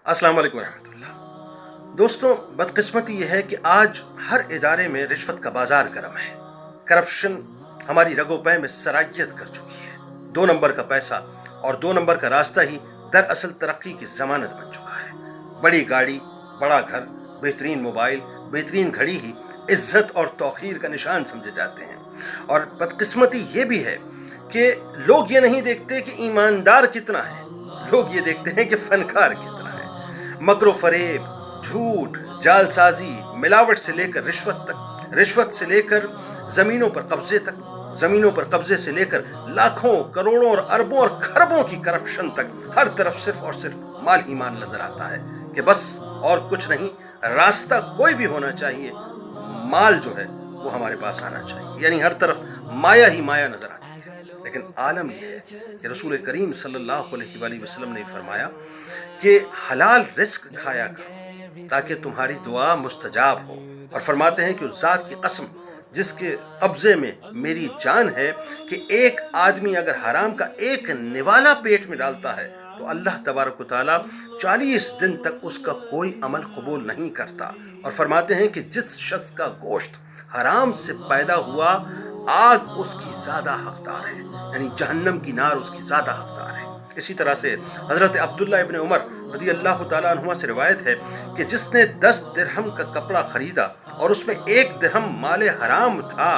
अस्सलाम वालेकुम रहमतुल्लाह। दोस्तों, बदकिस्मती ये है कि आज हर इदारे में रिश्वत का बाजार गर्म है। करप्शन हमारी रगो पै में सरायत कर चुकी है। 2 नंबर का पैसा और 2 नंबर का रास्ता ही दरअसल तरक्की की जमानत बन चुका है। बड़ी गाड़ी, बड़ा घर, बेहतरीन मोबाइल, बेहतरीन घड़ी ही इज्जत और तौखीर का निशान समझे जाते हैं। और बदकिस्मती ये भी है कि लोग ये नहीं देखते कि ईमानदार कितना है, लोग ये देखते हैं कि फनकार कितना है। मकरो फरेब, झूठ, जालसाजी, मिलावट से लेकर रिश्वत तक, रिश्वत से लेकर जमीनों पर कब्जे तक, जमीनों पर कब्जे से लेकर लाखों, करोड़ों और अरबों और खरबों की करप्शन तक, हर तरफ सिर्फ और सिर्फ माल ही माल नजर आता है कि बस और कुछ नहीं, रास्ता कोई भी होना चाहिए, माल जो है वो हमारे पास आना चाहिए। यानी हर तरफ माया ही माया नजर आती है। लेकिन आलम यह है कि रसूल करीम सल्लल्लाहु अलैहि वसल्लम ने फरमाया कि हलाल रिस्क खाया करो ताकि तुम्हारी दुआ मुस्तजाब हो। और फरमाते हैं कि उस जात की कसम जिसके कब्जे में मेरी जान है कि एक आदमी अगर हराम का एक निवाला पेट में डालता है तो अल्लाह तबारक व तआला 40 दिन तक उसका कोई अमल कबूल नहीं करता। और फरमाते हैं कि जिस शख्स का गोश्त हराम से पैदा हुआ, आग उसकी ज्यादा हकदार है, यानी जहन्नम की नार उसकी ज्यादा हकदार है। इसी तरह से हजरत अब्दुल्ला इब्न उमर रदी अल्लाह तआला अन्हुमा से रिवायत है कि जिसने 10 दिरहम का कपड़ा खरीदा और उसमें 1 दिरहम माले हराम था,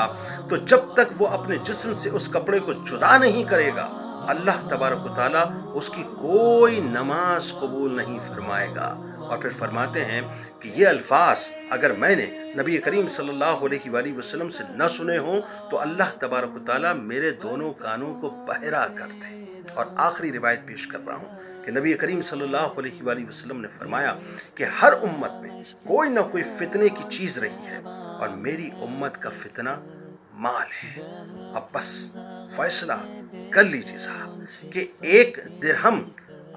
तो जब तक वो अपने जिस्म से उस कपड़े को जुदा नहीं करेगा, अल्लाह तबारक व तआला उसकी कोई नमाज कबूल नहीं फरमाएगा। और फिर फरमाते हैं कि ये अल्फाज अगर मैंने नबी करीम सल्लल्लाहु अलैहि वसल्लम से न सुने हों तो अल्लाह तबारक व तआला मेरे दोनों कानों को बहरा कर दे। और आखिरी रिवायत पेश कर रहा हूँ कि नबी करीम सल्लल्लाहु अलैहि वसल्लम ने फरमाया कि हर उम्मत में कोई ना कोई फितने की चीज रही है और मेरी उम्मत का फितना माल है। अब बस फैसला कर लीजिए साहब कि 1 दिरहम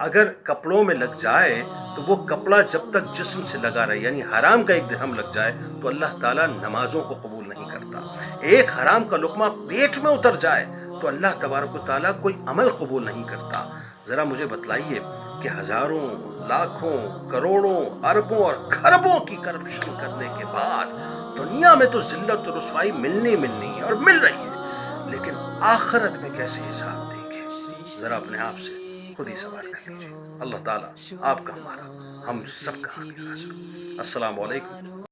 अगर कपड़ों में लग जाए तो वो कपड़ा जब तक जिस्म से लगा रहे, यानी हराम का 1 दिरहम लग जाए तो अल्लाह ताला नमाजों को कबूल नहीं करता। एक हराम का लुकमा पेट में उतर जाए तो अल्लाह तबारक व तआला कोई अमल कबूल नहीं करता। जरा मुझे बतलाइए कि हजारों, लाखों, करोड़ों, अरबों और खरबों की करप्शन करने के बाद दुनिया में तो जिल्लत और रुसवाई मिलनी है और मिल रही है, लेकिन आखिरत में कैसे हिसाब देंगे? जरा अपने आप से खुद ही सवाल कर लीजिए। अल्लाह ताला आपका, हमारा, हम सबका अस्सलाम वालेकुम